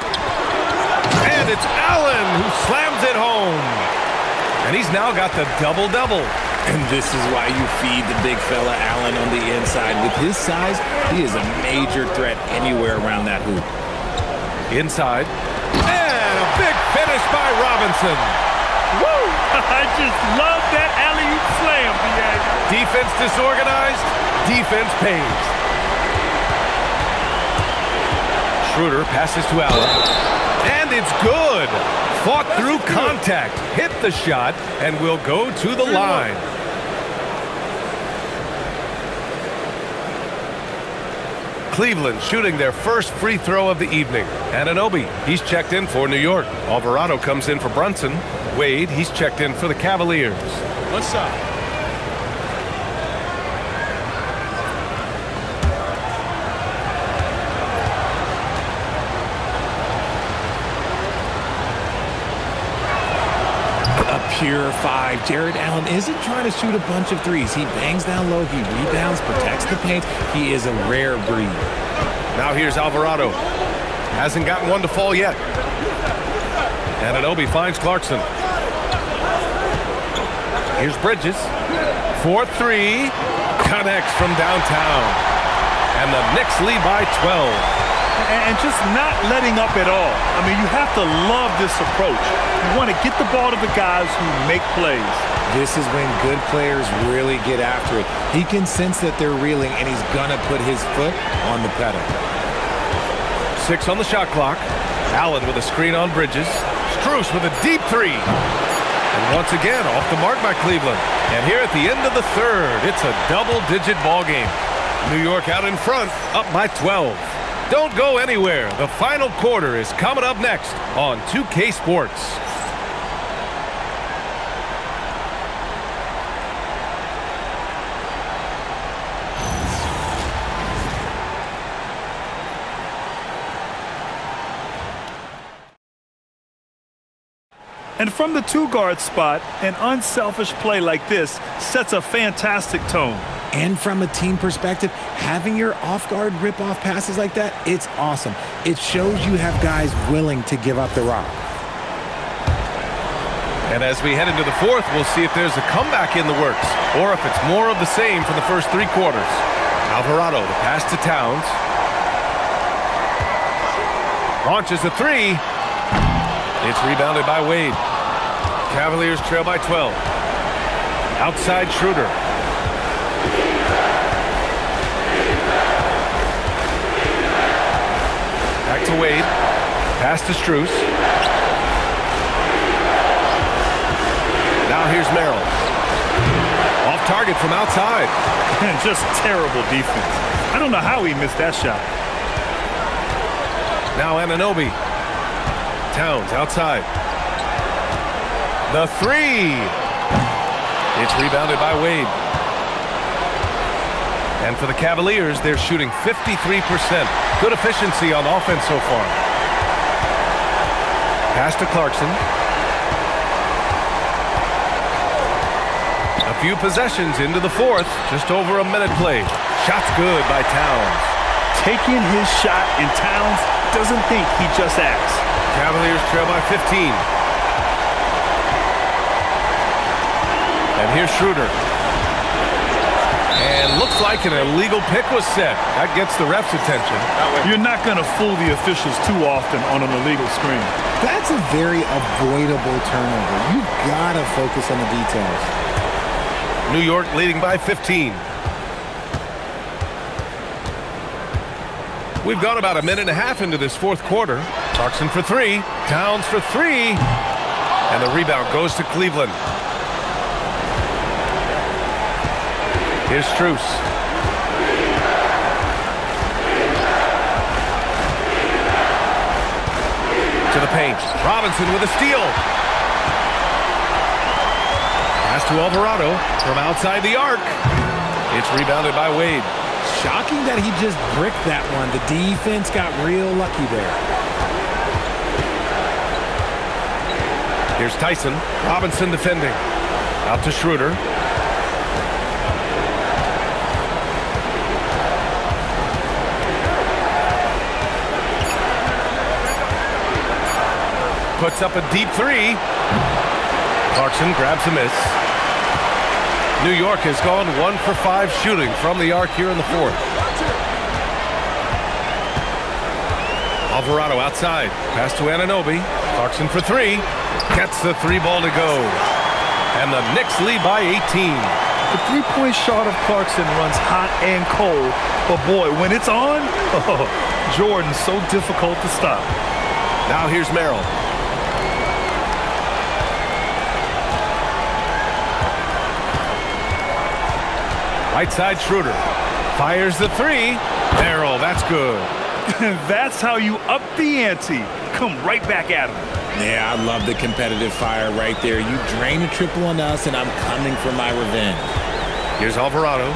And it's Allen who slams it home. And he's now got the double-double. And this is why you feed the big fella Allen on the inside. With his size, he is a major threat anywhere around that hoop. Inside. And a big finish by Robinson. Woo! I just love that alley-oop slam, Diego. Defense disorganized. Defense pays. Schroeder passes to Allen. And it's good. Fought through contact. Hit the shot and will go to the line. Cleveland shooting their first free throw of the evening. Anunoby, he's checked in for New York. Alvarado comes in for Brunson. Wade, he's checked in for the Cavaliers. One shot. Pure 5. Jared Allen isn't trying to shoot a bunch of threes. He bangs down low. He rebounds, protects the paint. He is a rare breed. Now here's Alvarado. Hasn't gotten one to fall yet. Anunoby finds Clarkson. Here's Bridges. 4-3. Connects from downtown. And the Knicks lead by 12. And just not letting up at all. I mean, you have to love this approach. You want to get the ball to the guys who make plays. This is when good players really get after it. He can sense that they're reeling, and he's going to put his foot on the pedal. 6 on the shot clock. Allen with a screen on Bridges. Strus with a deep three. And once again, off the mark by Cleveland. And here at the end of the third, it's a double-digit ball game. New York out in front, up by 12. Don't go anywhere. The final quarter is coming up next on 2K Sports. And from the two-guard spot, an unselfish play like this sets a fantastic tone. And from a team perspective, having your off-guard rip-off passes like that, it's awesome. It shows you have guys willing to give up the rock. And as we head into the fourth, we'll see if there's a comeback in the works or if it's more of the same for the first 3 quarters. Alvarado, the pass to Towns. Launches a 3. It's rebounded by Wade. Cavaliers trail by 12. Outside Schroeder. Back to Wade. Pass to Strus. Now here's Merrill. Off target from outside. And just terrible defense. I don't know how he missed that shot. Now Anunoby. Towns outside. The 3. It's rebounded by Wade. And for the Cavaliers, they're shooting 53%. Good efficiency on offense so far. Pass to Clarkson. A few possessions into the fourth. Just over a minute played. Shot's good by Towns. Taking his shot, and Towns doesn't think he just acts. Cavaliers trail by 15. And here's Schroeder. And looks like an illegal pick was set. That gets the ref's attention. You're not going to fool the officials too often on an illegal screen. That's a very avoidable turnover. You've got to focus on the details. New York leading by 15. We've gone about a minute and a half into this fourth quarter. Clarkson for 3. Towns for 3. And the rebound goes to Cleveland. Here's Strus. To the paint. Robinson with a steal. Pass to Alvarado from outside the arc. It's rebounded by Wade. Shocking that he just bricked that one. The defense got real lucky there. Here's Tyson. Robinson defending. Out to Schroeder. Puts up a deep three. Clarkson grabs a miss. New York has gone 1 for 5 shooting from the arc here in the fourth. Alvarado outside. Pass to Anunoby. Clarkson for three. Gets the three ball to go. And the Knicks lead by 18. The three-point shot of Clarkson runs hot and cold. But boy, when it's on, Jordan's so difficult to stop. Now here's Merrill. Right side Schroeder. Fires the three. Merrill, that's good. That's how you up the ante. Come right back at him. Yeah, I love the competitive fire right there. You drain the triple on us, and I'm coming for my revenge. Here's Alvarado.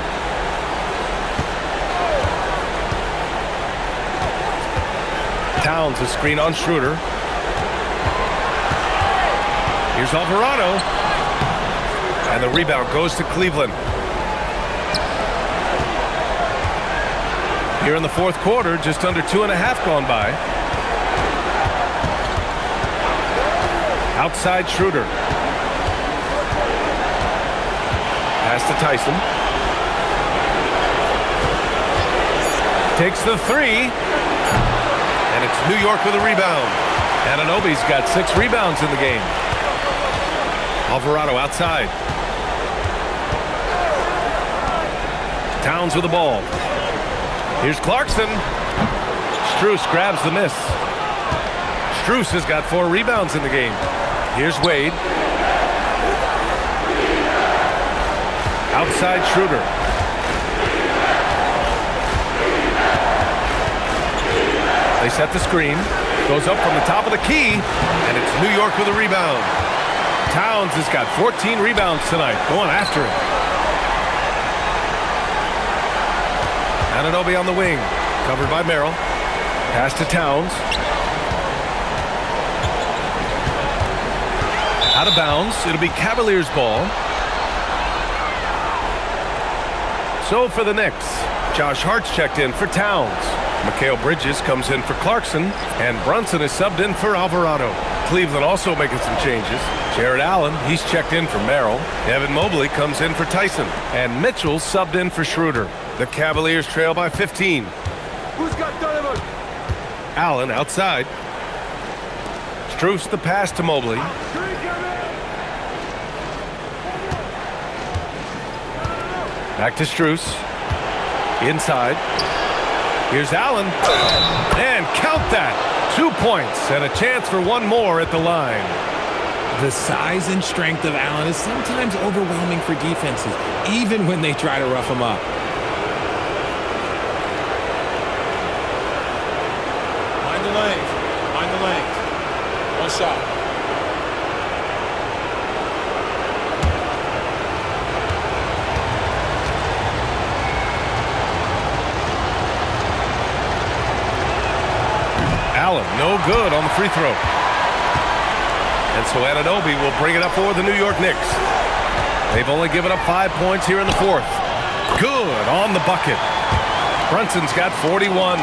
Towns a screen on Schroeder. Here's Alvarado. And the rebound goes to Cleveland. Here in the fourth quarter, just under 2.5 gone by. Outside Schroeder. Pass to Tyson. Takes the three. And it's New York with a rebound. Anunoby's got 6 rebounds in the game. Alvarado outside. Towns with the ball. Here's Clarkson. Strus grabs the miss. Strus has got 4 rebounds in the game. Here's Wade. Outside Schroeder. They set the screen. Goes up from the top of the key. And it's New York with a rebound. Towns has got 14 rebounds tonight. Going after it. Anunoby on the wing. Covered by Merrill. Pass to Towns. Out of bounds. It'll be Cavaliers ball. So for the Knicks, Josh Hart's checked in for Towns. Mikal Bridges comes in for Clarkson. And Brunson is subbed in for Alvarado. Cleveland also making some changes. Jared Allen, he's checked in for Merrill. Evan Mobley comes in for Tyson. And Mitchell subbed in for Schroeder. The Cavaliers trail by 15. Who's got Donovan? Allen outside. Strus the pass to Mobley. Back to Strus. Inside. Here's Allen. And count that. 2 points and a chance for one more at the line. The size and strength of Allen is sometimes overwhelming for defenses, even when they try to rough him up. Mind the lanes. Mind the lanes. One shot. Allen, no good on the free throw. And so Anunoby will bring it up for the New York Knicks. They've only given up 5 points here in the fourth. Good on the bucket. Brunson's got 41.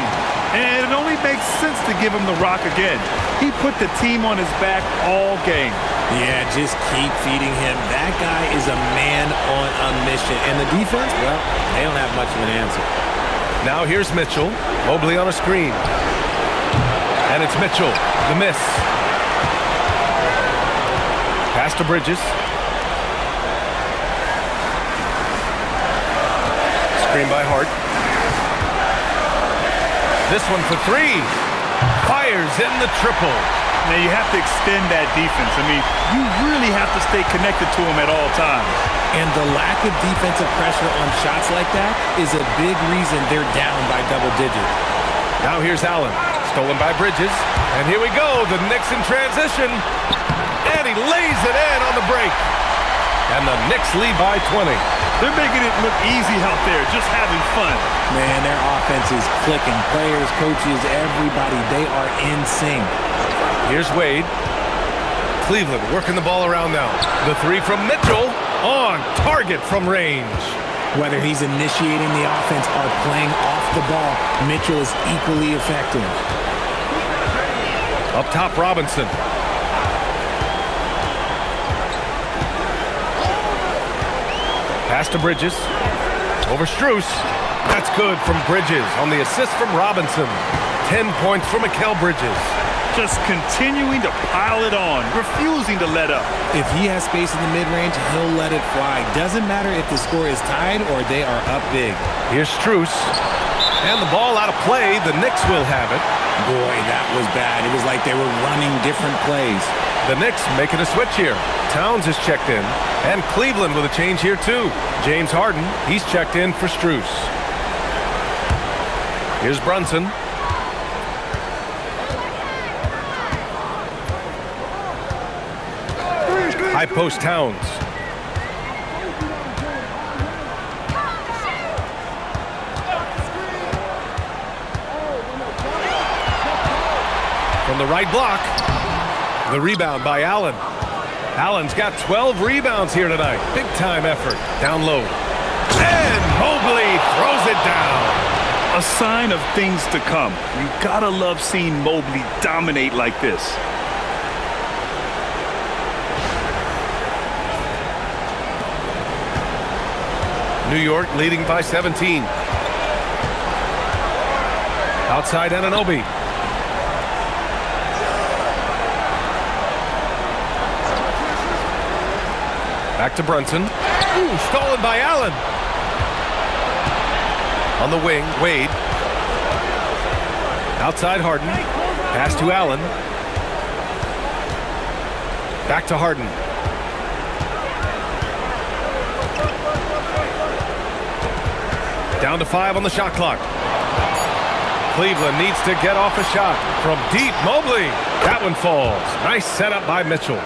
And it only makes sense to give him the rock again. He put the team on his back all game. Yeah, just keep feeding him. That guy is a man on a mission. And the defense, well, they don't have much of an answer. Now here's Mitchell. Mobley on a screen. And it's Mitchell. The miss. Pass to Bridges. Screen by Hart. This one for three. Fires in the triple. Now, you have to extend that defense. I mean, you really have to stay connected to him at all times. And the lack of defensive pressure on shots like that is a big reason they're down by double digits. Now here's Allen. Stolen by Bridges. And here we go. The Knicks in transition. And he lays it in on the break. And the Knicks lead by 20. They're making it look easy out there, just having fun. Man, their offense is clicking. Players, coaches, everybody, they are in sync. Here's Wade. Cleveland working the ball around now. The three from Mitchell on target from range. Whether he's initiating the offense or playing off the ball, Mitchell is equally effective. Up top, Robinson. Pass to Bridges. Over Strus. That's good from Bridges on the assist from Robinson. 10 points for Mikal Bridges. Just continuing to pile it on, refusing to let up. If he has space in the mid-range, he'll let it fly. Doesn't matter if the score is tied or they are up big. Here's Strus. And the ball out of play. The Knicks will have it. Boy, that was bad. It was like they were running different plays. The Knicks making a switch here. Towns is checked in. And Cleveland with a change here too. James Harden, he's checked in for Strus. Here's Brunson. High post Towns. From the right block. The rebound by Allen. Allen's got 12 rebounds here tonight. Big time effort. Down low. And Mobley throws it down. A sign of things to come. You gotta love seeing Mobley dominate like this. New York leading by 17. Outside Anunoby. Back to Brunson. Ooh, stolen by Allen. On the wing, Wade. Outside Harden. Pass to Allen. Back to Harden. Down to 5 on the shot clock. Cleveland needs to get off a shot from deep. Mobley. That one falls. Nice setup by Mitchell.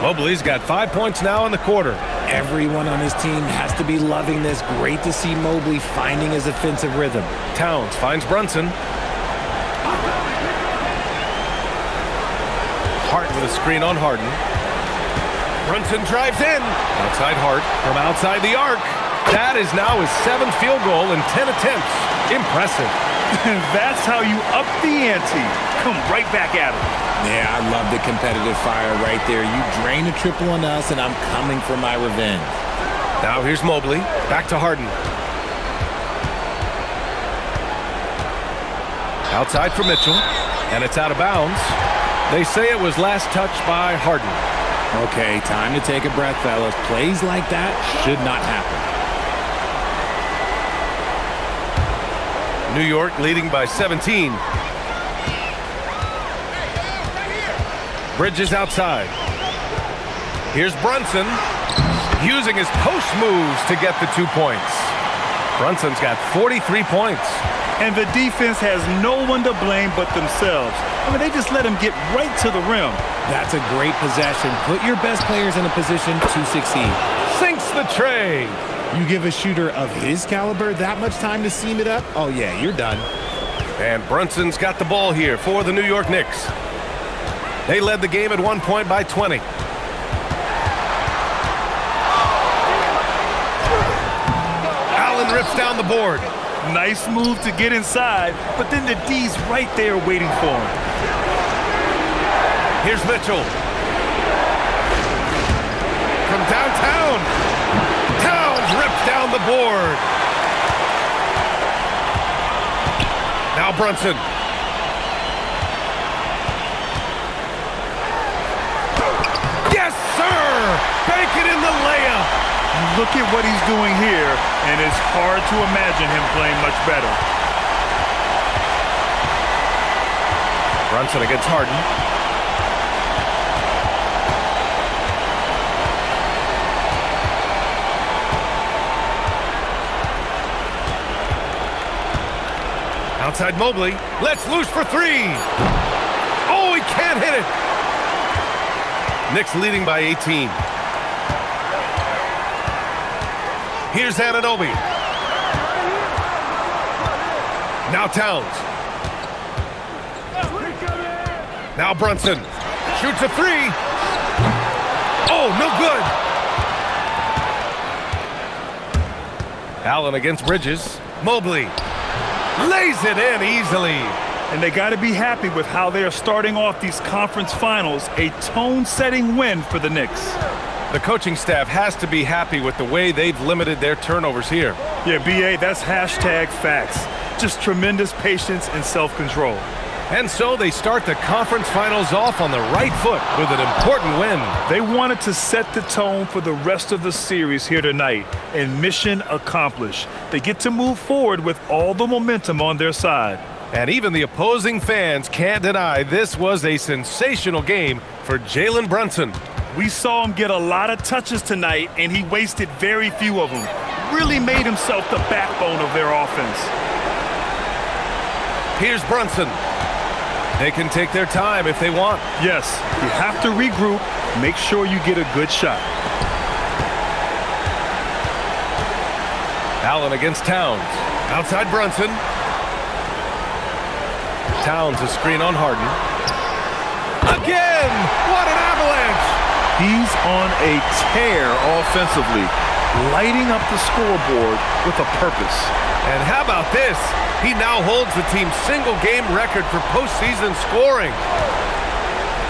Mobley's got 5 points now in the quarter. Everyone on his team has to be loving this. Great to see Mobley finding his offensive rhythm. Towns finds Brunson. Hart with a screen on Harden. Brunson drives in. Outside Hart from outside the arc. That is now his 7th field goal in 10 attempts. Impressive. That's how you up the ante. Come right back at him. Yeah, I love the competitive fire right there. You drain a triple on us, and I'm coming for my revenge. Now here's Mobley. Back to Harden. Outside for Mitchell. And it's out of bounds. They say it was last touched by Harden. Okay, time to take a breath, fellas. Plays like that should not happen. New York leading by 17. Bridges outside. Here's Brunson using his post moves to get the 2 points. Brunson's got 43 points. And the defense has no one to blame but themselves. I mean, they just let him get right to the rim. That's a great possession. Put your best players in a position to succeed. Sinks the tray. You give a shooter of his caliber that much time to seam it up? Oh, yeah, you're done. And Brunson's got the ball here for the New York Knicks. They led the game at 1 point by 20. Allen rips down the board. Nice move to get inside, but then the D's right there waiting for him. Here's Mitchell. From downtown. Towns rips down the board. Now Brunson. Yes, sir! Bank it in the layup. Look at what he's doing here, and it's hard to imagine him playing much better. Brunson against Harden. Outside Mobley. Let's loose for three. Oh, he can't hit it. Knicks leading by 18. Here's Anunoby. Now Towns. Now Brunson. Shoots a three. Oh, no good. Allen against Bridges. Mobley lays it in easily. And they got to be happy with how they are starting off these conference finals. A tone-setting win for the Knicks. The coaching staff has to be happy with the way they've limited their turnovers here. Yeah, B.A., that's hashtag facts. Just tremendous patience and self-control. And so they start the conference finals off on the right foot with an important win. They wanted to set the tone for the rest of the series here tonight, and mission accomplished. They get to move forward with all the momentum on their side. And even the opposing fans can't deny this was a sensational game for Jalen Brunson. We saw him get a lot of touches tonight, and he wasted very few of them. Really made himself the backbone of their offense. Here's Brunson. They can take their time if they want. Yes, you have to regroup. Make sure you get a good shot. Allen against Towns. Outside Brunson. Towns a screen on Harden. Again! What an avalanche! He's on a tear offensively, lighting up the scoreboard with a purpose. And how about this? He now holds the team's single-game record for postseason scoring.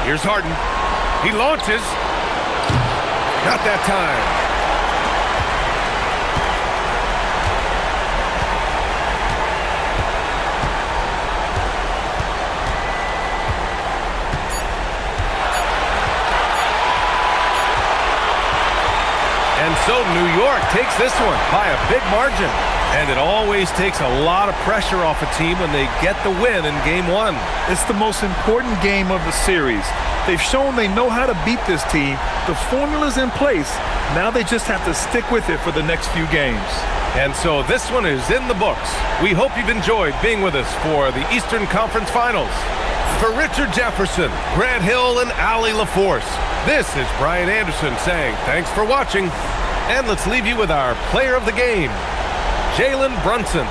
Here's Harden. He launches. Not that time. And so New York takes this one by a big margin. And it always takes a lot of pressure off a team when they get the win in Game 1. It's the most important game of the series. They've shown they know how to beat this team. The formula's in place. Now they just have to stick with it for the next few games. And so this one is in the books. We hope you've enjoyed being with us for the Eastern Conference Finals. For Richard Jefferson, Grant Hill, and Allie LaForce, this is Brian Anderson saying thanks for watching. And let's leave you with our player of the game, Jalen Brunson.